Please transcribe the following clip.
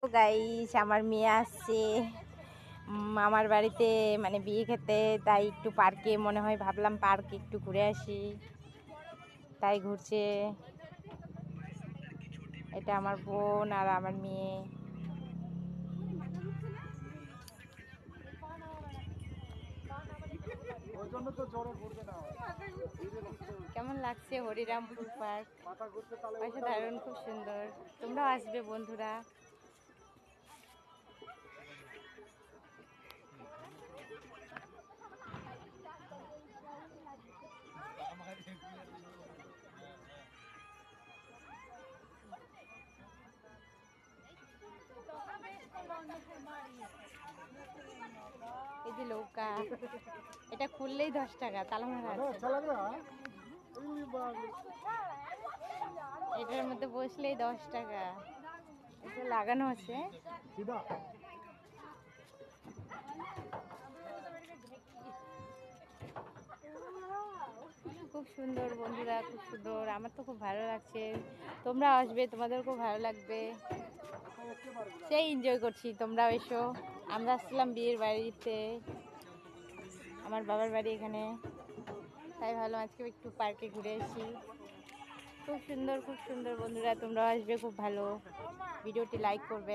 Guys, আমার মেয়ে আসছে আমার বাড়িতে, মানে বিয়ে খেতে। তাই একটু পার্কে, মনে হয় ভাবলাম পার্কে একটু ঘুরে আসি, তাই ঘুরছে। এটা আমার বোন আর আমার মেয়ে। কেমন লাগছে হরিরামপুর পার্ক? অসাধারণ, খুব সুন্দর। তোমরাও আসবে বন্ধুরা। এই যে নৌকা, এটা খুললেই 10 টাকা, তালা মারা আছে। এটার মধ্যে বসলেই 10 টাকা। এটা লাগানো আছে। খুব সুন্দর বন্ধুরা, খুব সুন্দর। আমার তো খুব ভালো লাগছে। তোমরা আসবে, তোমাদের খুব ভালো লাগবে। সেই এনজয় করছি, তোমরাও এসো। আমরা আসছিলাম বিয়ের বাড়িতে, আমার বাবার বাড়ি এখানে। তাই ভালো আজকে একটু পার্কে ঘুরে আসি। খুব সুন্দর, খুব সুন্দর বন্ধুরা, তোমরাও আসবে, খুব ভালো। ভিডিওটি লাইক করবেন।